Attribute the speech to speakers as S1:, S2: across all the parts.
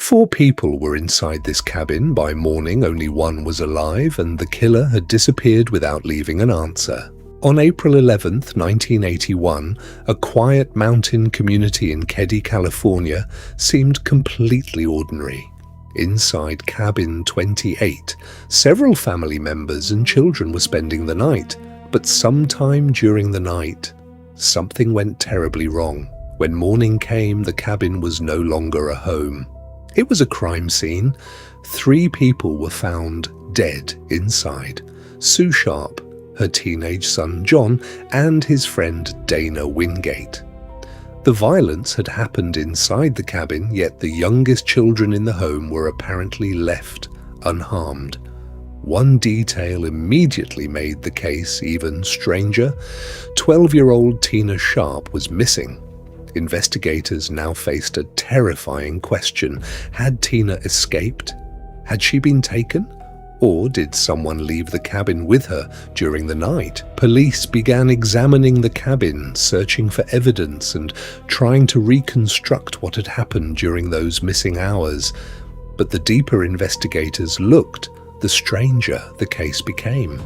S1: 4 people were inside this cabin. By morning, only 1 was alive, and the killer had disappeared without leaving an answer. On April 11, 1981, a quiet mountain community in Keddie, California, seemed completely ordinary. Inside cabin 28, several family members and children were spending the night, but sometime during the night, something went terribly wrong. When morning came, the cabin was no longer a home. It was a crime scene. 3 people were found dead inside: Sue Sharp, her teenage son John, and his friend Dana Wingate. The violence had happened inside the cabin, yet the youngest children in the home were apparently left unharmed. One detail immediately made the case even stranger. 12-year-old Tina Sharp was missing. Investigators now faced a terrifying question. Had Tina escaped? Had she been taken? Or did someone leave the cabin with her during the night? Police began examining the cabin, searching for evidence and trying to reconstruct what had happened during those missing hours. But the deeper investigators looked, the stranger the case became.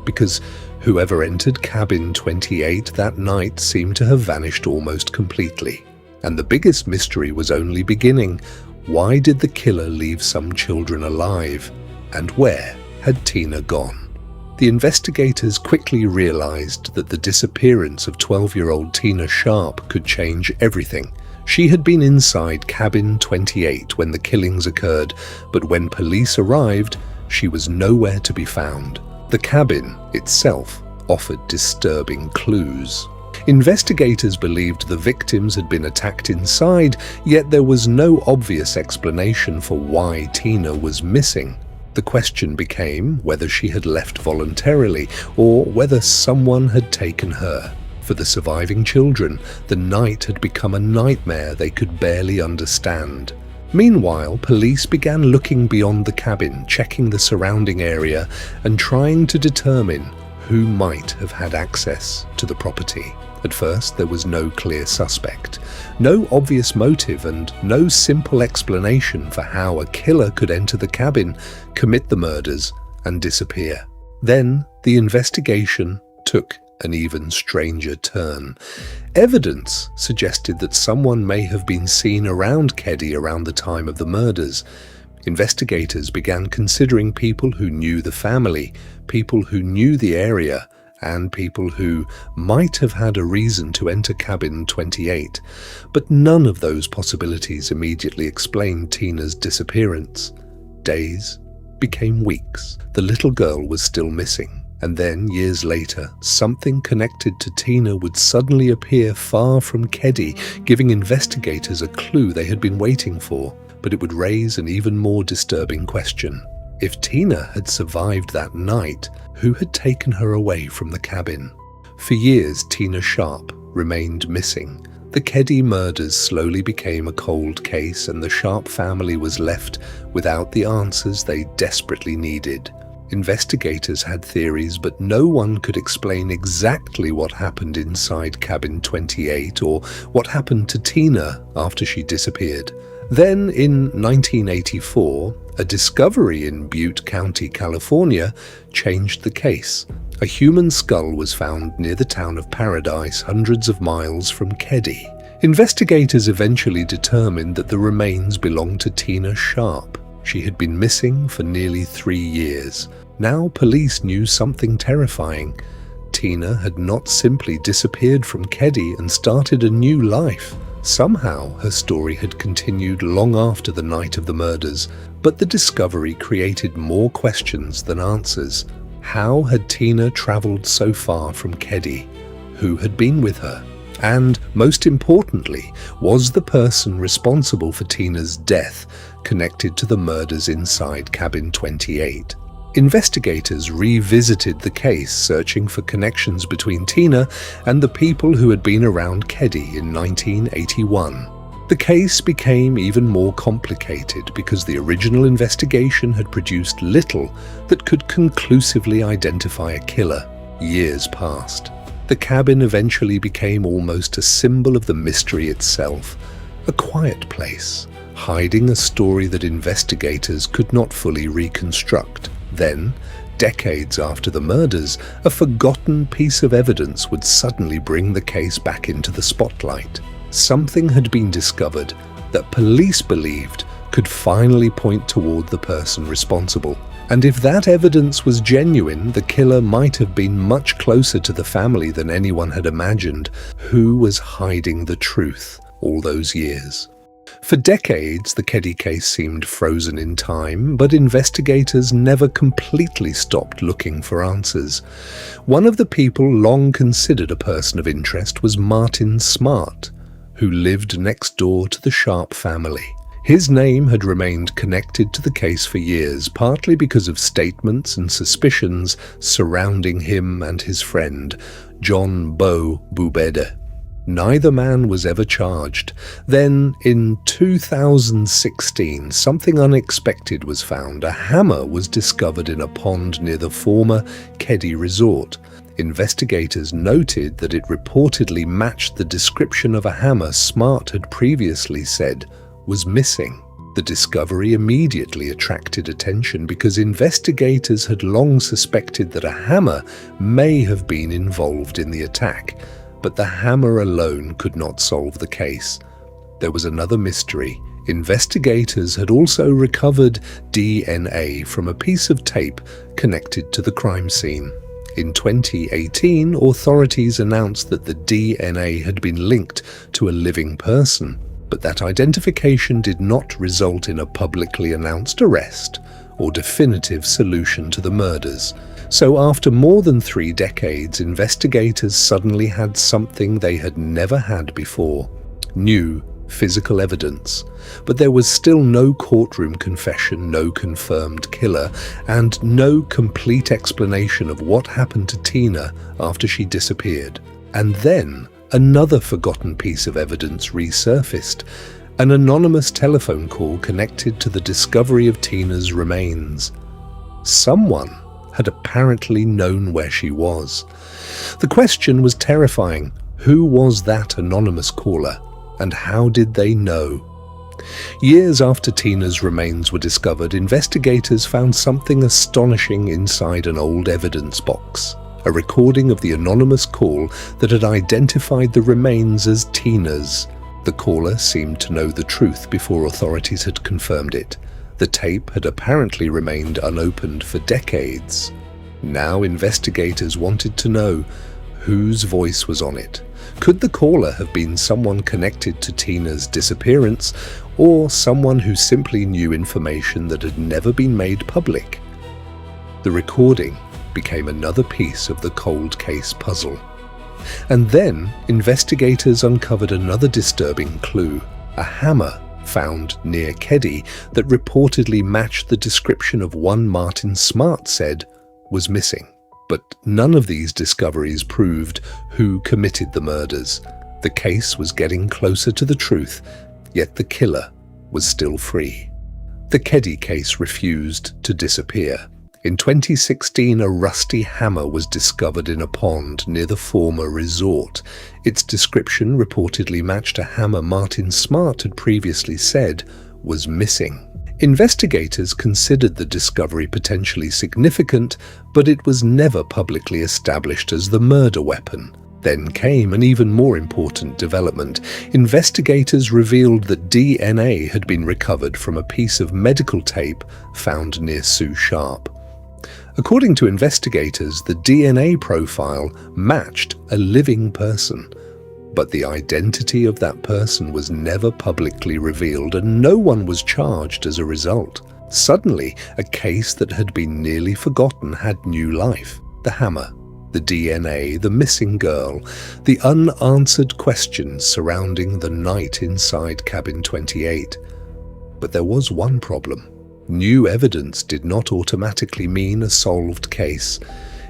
S1: Because whoever entered cabin 28 that night seemed to have vanished almost completely. And the biggest mystery was only beginning. Why did the killer leave some children alive? And where had Tina gone? The investigators quickly realized that the disappearance of 12-year-old Tina Sharp could change everything. She had been inside cabin 28 when the killings occurred, but when police arrived, she was nowhere to be found. The cabin itself offered disturbing clues. Investigators believed the victims had been attacked inside, yet there was no obvious explanation for why Tina was missing. The question became whether she had left voluntarily or whether someone had taken her. For the surviving children, the night had become a nightmare they could barely understand. Meanwhile, police began looking beyond the cabin, checking the surrounding area and trying to determine who might have had access to the property. At first, there was no clear suspect, no obvious motive, and no simple explanation for how a killer could enter the cabin, commit the murders, and disappear. Then, the investigation took an even stranger turn. Evidence suggested that someone may have been seen around Keddie around the time of the murders. Investigators began considering people who knew the family, people who knew the area, and people who might have had a reason to enter cabin 28. But none of those possibilities immediately explained Tina's disappearance. Days became weeks. The little girl was still missing. And then, years later, something connected to Tina would suddenly appear far from Keddie, giving investigators a clue they had been waiting for. But it would raise an even more disturbing question. If Tina had survived that night, who had taken her away from the cabin? For years, Tina Sharp remained missing. The Keddie murders slowly became a cold case, and the Sharp family was left without the answers they desperately needed. Investigators had theories, but no one could explain exactly what happened inside cabin 28 or what happened to Tina after she disappeared. Then, in 1984, a discovery in Butte County, California, changed the case. A human skull was found near the town of Paradise, hundreds of miles from Keddie. Investigators eventually determined that the remains belonged to Tina Sharp. She had been missing for nearly 3 years. Now police knew something terrifying. Tina had not simply disappeared from Keddie and started a new life. Somehow her story had continued long after the night of the murders, but the discovery created more questions than answers. How had Tina traveled so far from Keddie? Who had been with her? And, most importantly, was the person responsible for Tina's death connected to the murders inside cabin 28? Investigators revisited the case, searching for connections between Tina and the people who had been around Keddie in 1981. The case became even more complicated because the original investigation had produced little that could conclusively identify a killer. Years passed. The cabin eventually became almost a symbol of the mystery itself. A quiet place, hiding a story that investigators could not fully reconstruct. Then, decades after the murders, a forgotten piece of evidence would suddenly bring the case back into the spotlight. Something had been discovered that police believed could finally point toward the person responsible. And if that evidence was genuine, the killer might have been much closer to the family than anyone had imagined. Who was hiding the truth all those years? For decades, the Keddie case seemed frozen in time, but investigators never completely stopped looking for answers. One of the people long considered a person of interest was Martin Smart, who lived next door to the Sharp family. His name had remained connected to the case for years, partly because of statements and suspicions surrounding him and his friend, John Bo Bubede. Neither man was ever charged. Then, in 2016, something unexpected was found. A hammer was discovered in a pond near the former Keddie resort. Investigators noted that it reportedly matched the description of a hammer Smart had previously said was missing. The discovery immediately attracted attention because investigators had long suspected that a hammer may have been involved in the attack. But the hammer alone could not solve the case. There was another mystery. Investigators had also recovered DNA from a piece of tape connected to the crime scene. In 2018, authorities announced that the DNA had been linked to a living person, but that identification did not result in a publicly announced arrest or definitive solution to the murders. So after more than 3 decades, investigators suddenly had something they had never had before: new physical evidence. But there was still no courtroom confession, no confirmed killer, and no complete explanation of what happened to Tina after she disappeared. And then another forgotten piece of evidence resurfaced: an anonymous telephone call connected to the discovery of Tina's remains. Someone had apparently known where she was. The question was terrifying. Who was that anonymous caller, and how did they know? Years after Tina's remains were discovered, investigators found something astonishing inside an old evidence box: a recording of the anonymous call that had identified the remains as Tina's. The caller seemed to know the truth before authorities had confirmed it. The tape had apparently remained unopened for decades. Now investigators wanted to know whose voice was on it. Could the caller have been someone connected to Tina's disappearance, or someone who simply knew information that had never been made public? The recording became another piece of the cold case puzzle. And then investigators uncovered another disturbing clue: a hammer found near Keddie that reportedly matched the description of one Martin Smart said was missing. But none of these discoveries proved who committed the murders. The case was getting closer to the truth, yet the killer was still free. The Keddie case refused to disappear. In 2016, a rusty hammer was discovered in a pond near the former resort. Its description reportedly matched a hammer Martin Smart had previously said was missing. Investigators considered the discovery potentially significant, but it was never publicly established as the murder weapon. Then came an even more important development. Investigators revealed that DNA had been recovered from a piece of medical tape found near Sue Sharp. According to investigators, the DNA profile matched a living person, but the identity of that person was never publicly revealed, and no one was charged as a result. Suddenly, a case that had been nearly forgotten had new life. The hammer, the DNA, the missing girl, the unanswered questions surrounding the night inside cabin 28. But there was one problem. New evidence did not automatically mean a solved case.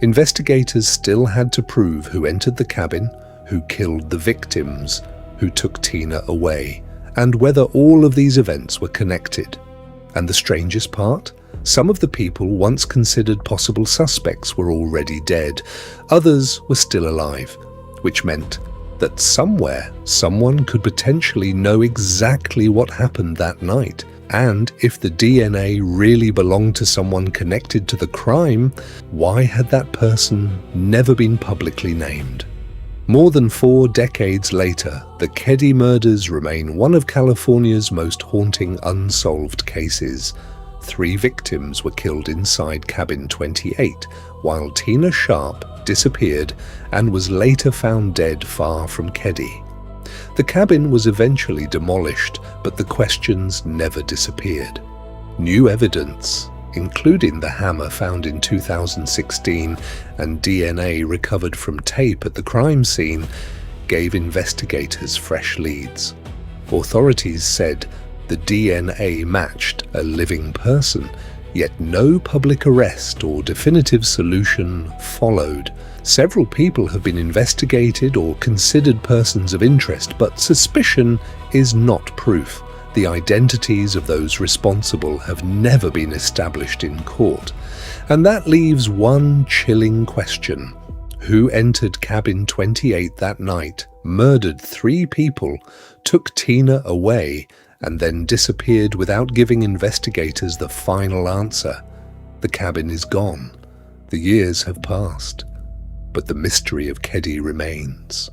S1: Investigators still had to prove who entered the cabin, who killed the victims, who took Tina away, and whether all of these events were connected. And the strangest part? Some of the people once considered possible suspects were already dead. Others were still alive, which meant that somewhere someone could potentially know exactly what happened that night. And if the DNA really belonged to someone connected to the crime, why had that person never been publicly named? More than 4 decades later, the Keddie murders remain one of California's most haunting unsolved cases. 3 victims were killed inside cabin 28, while Tina Sharp disappeared and was later found dead far from Keddie. The cabin was eventually demolished, but the questions never disappeared. New evidence, including the hammer found in 2016 and DNA recovered from tape at the crime scene, gave investigators fresh leads. Authorities said the DNA matched a living person, yet no public arrest or definitive solution followed. Several people have been investigated or considered persons of interest, but suspicion is not proof. The identities of those responsible have never been established in court. And that leaves one chilling question. Who entered cabin 28 that night, murdered 3 people, took Tina away, and then disappeared without giving investigators the final answer? The cabin is gone. The years have passed. But the mystery of Keddie remains.